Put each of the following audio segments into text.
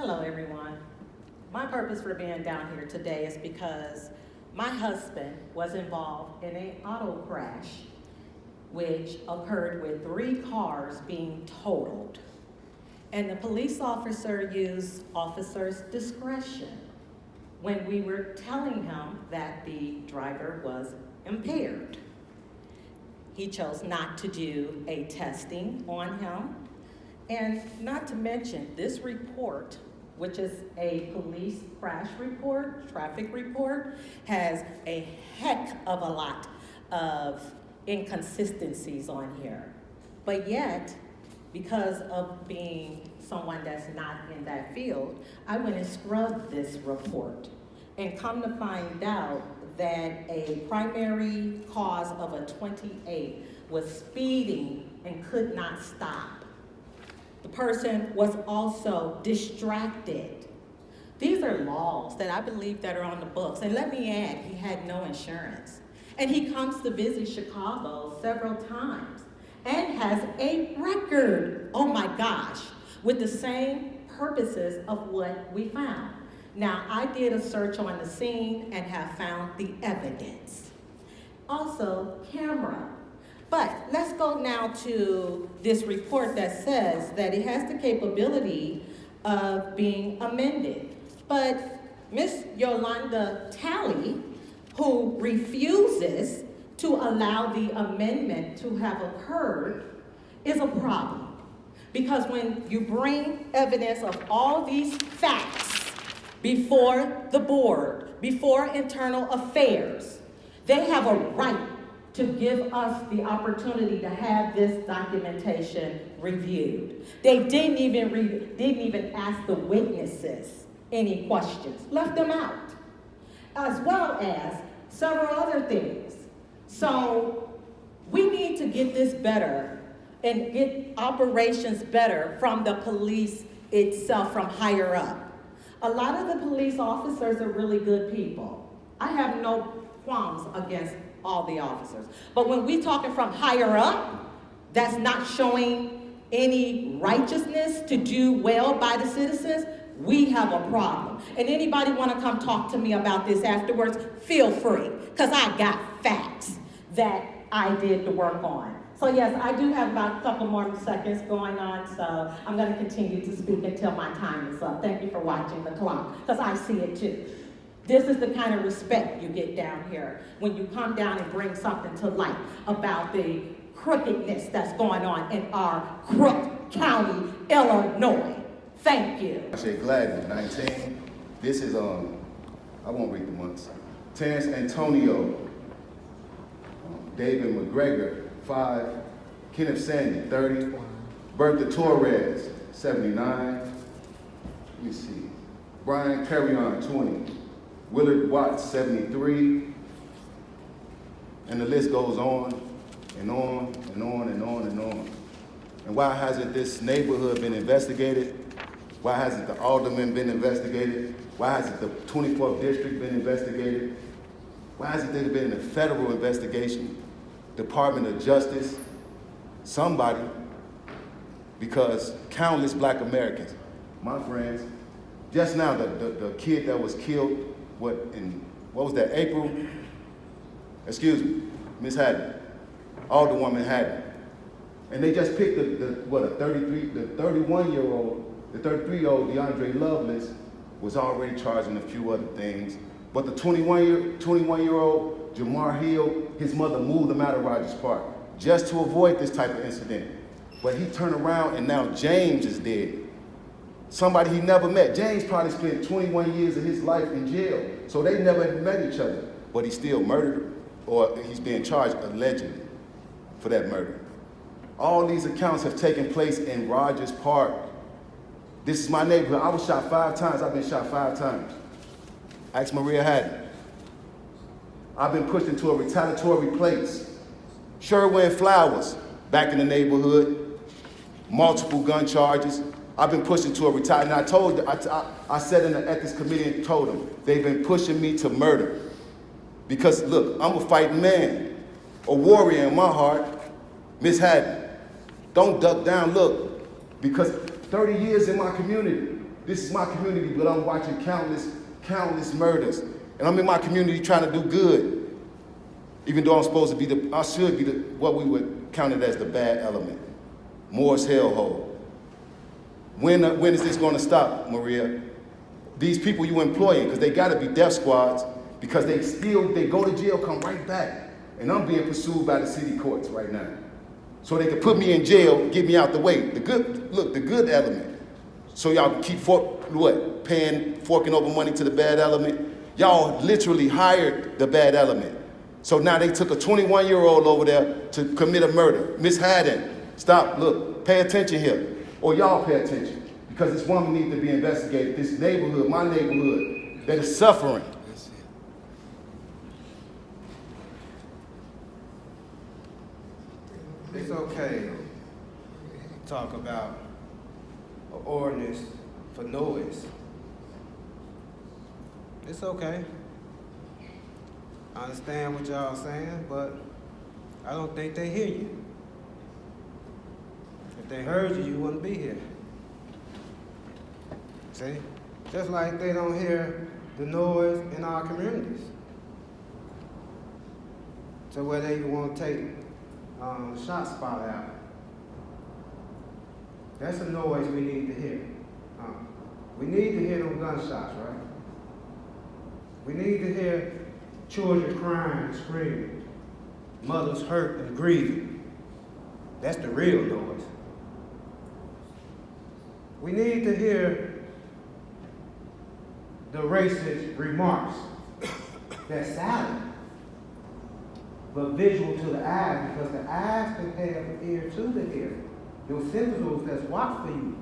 Hello, everyone. My purpose for being down here today is because my husband was involved in an auto crash which occurred with 3 cars being totaled. And the police officer used officer's discretion when we were telling him that the driver was impaired. He chose not to do a testing on him. And not to mention, this report, which is a police crash report, traffic report, has a heck of a lot of inconsistencies on here. But yet, because of being someone that's not in that field, I went and scrubbed this report and come to find out that a primary cause of a 28 was speeding and could not stop. The person was also distracted. These are laws that I believe that are on the books. And let me add, he had no insurance. And he comes to visit Chicago several times and has a record, oh my gosh, with the same purposes of what we found. Now, I did a search on the scene and have found the evidence. Also, camera. But let's go now to this report that says that it has the capability of being amended. But Ms. Yolanda Talley, who refuses to allow the amendment to have occurred, is a problem. Because when you bring evidence of all these facts before the board, before internal affairs, they have a right to give us the opportunity to have this documentation reviewed. They didn't even ask the witnesses any questions, left them out, as well as several other things. So we need to get this better and get operations better from the police itself, from higher up. A lot of the police officers are really good people. I have no qualms against all the officers. But when we're talking from higher up, that's not showing any righteousness to do well by the citizens, we have a problem. And anybody want to come talk to me about this afterwards, feel free, because I got facts that I did the work on. So yes, I do have about a couple more seconds going on, so I'm going to continue to speak until my time is up. Thank you for watching the clock, because I see it too. This is the kind of respect you get down here when you come down and bring something to light about the crookedness that's going on in our Crook County, Illinois. Thank you. I say Gladney, 19. This is, I won't read the months. Terrence Antonio, David McGregor, 5. Kenneth Sandy, 30. Bertha Torres, 79. Let me see. Brian Carrion, 20. Willard Watts, 73, and the list goes on and on and on and on and on. And why hasn't this neighborhood been investigated? Why hasn't the alderman been investigated? Why hasn't the 24th district been investigated? Why hasn't there been a federal investigation? Department of Justice, somebody, because countless Black Americans, my friends, just now the kid that was killed, what was that, April? Excuse me, Miss Haddon, Alderwoman Haddon. And they just picked the 31-year-old, the 33-year-old DeAndre Lovelace was already charged in a few other things. But the 21-year-old Jamar Hill, his mother moved him out of Rogers Park just to avoid this type of incident. But he turned around and now James is dead. Somebody he never met. James probably spent 21 years of his life in jail, so they never met each other. But he still murdered her, or he's being charged allegedly for that murder. All these accounts have taken place in Rogers Park. This is my neighborhood. I was shot 5 times. I've been shot 5 times. Ask Maria Haddon. I've been pushed into a retaliatory place. Sherwin Flowers, back in the neighborhood, multiple gun charges. I've been pushed into a retaliatory, and I sat in the ethics committee and told them, they've been pushing me to murder. Because look, I'm a fighting man, a warrior in my heart. Miss Haddon, don't duck down, look, because 30 years in my community, This is my community, but I'm watching countless murders. And I'm in my community trying to do good. Even though I'm supposed to be I should be what we would count it as the bad element. Moore's hellhole. When is this going to stop, Maria? These people you employing, because they got to be death squads, because they go to jail, come right back. And I'm being pursued by the city courts right now. So they can put me in jail, get me out the way. The good element. So y'all keep forking over money to the bad element. Y'all literally hired the bad element. So now they took a 21-year-old over there to commit a murder. Miss Haddon, stop, look, pay attention here. Or y'all pay attention. Because this woman needs to be investigated. This neighborhood, my neighborhood, that is suffering. It's okay to talk about an ordinance for noise. It's okay. I understand what y'all saying, but I don't think they hear you. If they heard you, you wouldn't be here. See? Just like they don't hear the noise in our communities. So where they want to take shot spot out. That's a noise we need to hear. We need to hear them gunshots, right? We need to hear children crying and screaming, mothers hurt and grieving. That's the real noise. We need to hear the racist remarks that's silent, but visual to the eyes, because the eyes compare from ear to the ear. Those sentinels that's watch for you.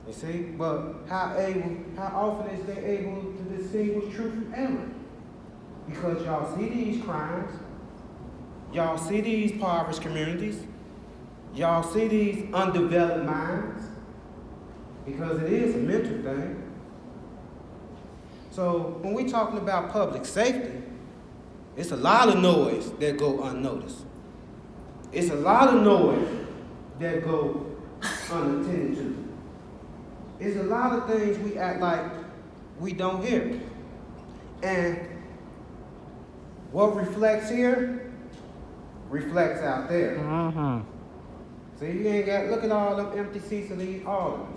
You see? But how often is they able to distinguish truth from error? Because y'all see these crimes, y'all see these impoverished communities, y'all see these undeveloped minds, because it is a mental thing. So when we're talking about public safety, it's a lot of noise that go unnoticed. It's a lot of noise that go unattended to. It's a lot of things we act like we don't hear. And what reflects here, reflects out there. So you ain't got, look at all them empty seats of these aldermen.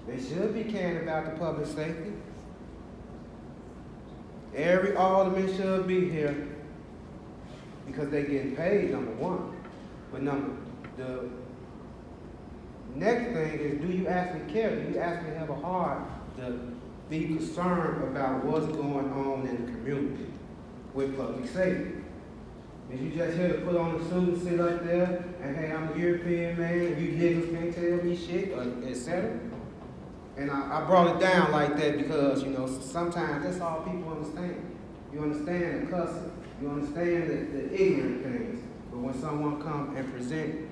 They should be caring about the public safety. Every alderman should be here because they getting paid, number one. But the next thing is, do you actually care? Do you actually have a heart to be concerned about what's going on in the community with public safety? Is you just here to put on a suit and sit up there and, hey, I'm a European man, you niggas can't tell me shit, etc.? And I brought it down like that because, you know, sometimes that's all people understand. You understand the cussing, you understand the ignorant things. But when someone comes and present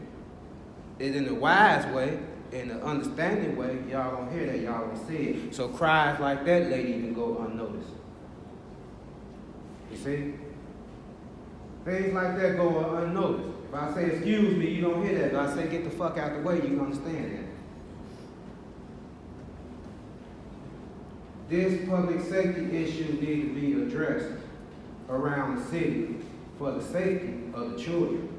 it in a wise way, in an understanding way, y'all don't hear that, y'all don't see it. So cries like that lady even go unnoticed. You see? Things like that go unnoticed. If I say, excuse me, you don't hear that. If I say, get the fuck out the way, you can understand that. This public safety issue needs to be addressed around the city for the safety of the children.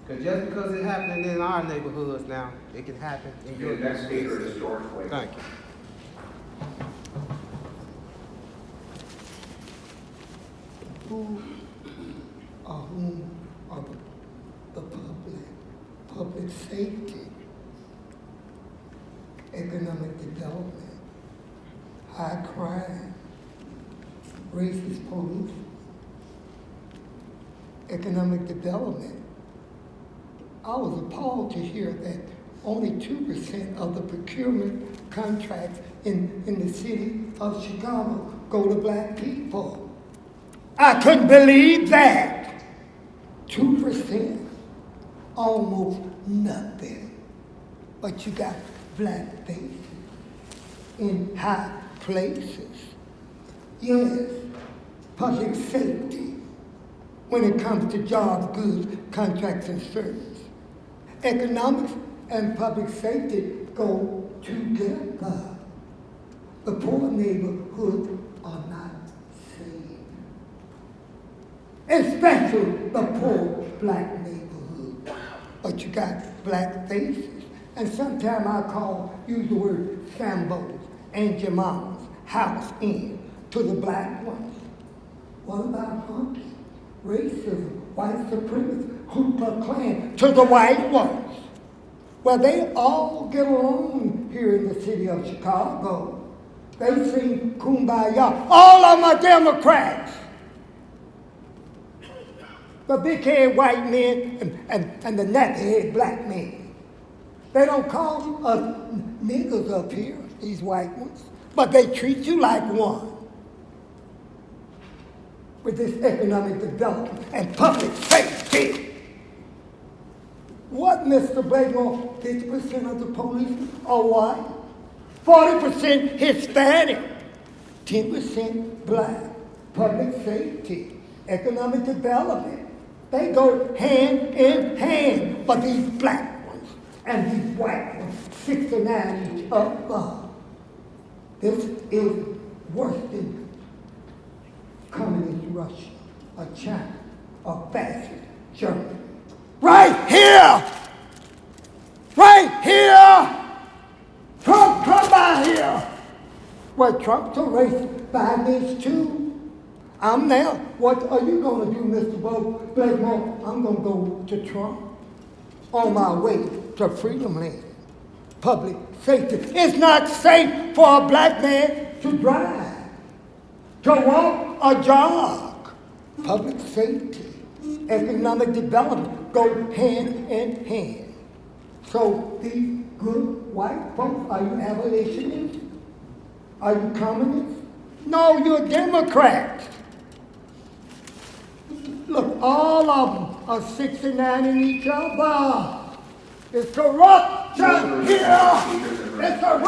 Because just because it's happening in our neighborhoods now, it can happen in your next speaker neighborhood. is George Wade. Thank you. Whom are the public safety, economic development, high crime, racist police, economic development. I was appalled to hear that only 2% of the procurement contracts in the city of Chicago go to black people. I couldn't believe that. 2%, almost nothing. But you got black faces in high places. Yes, public safety when it comes to jobs, goods, contracts, and services. Economics and public safety go together. The poor neighborhoods are not saved. Especially the poor black neighborhood. But you got black faces. And sometimes I use the word Sambos and Jamamas, house in, to the black ones. What about hunky? Racism, white supremacy, Ku Klux Klan, to the white ones. Well, they all get along here in the city of Chicago. They sing Kumbaya. All of them are Democrats. The big-head white men and the nappy-head black men. They don't call us niggas up here, these white ones, but they treat you like one. With this economic development and public safety. What, Mr. Blakemore? 50% of the police are white, 40% Hispanic, 10% black. Public safety, economic development, they go hand in hand. But these black ones and these white ones, 69 each other. This is worse than communist Russia, or China, or fascist Germany. Right here! Right here! Trump, come by here! Well, Trump's a racist by this too. I'm there. What are you going to do, Mr. Blakemore? I'm going to go to Trump on my way to Freedom Land. Public safety. It's not safe for a black man to drive, to walk or jog. Public safety, economic development go hand in hand. So these good white folks, are you abolitionists? Are you communists? No, you're Democrats. Look, all of them are 69 in each other. It's corruption here. It's corruption.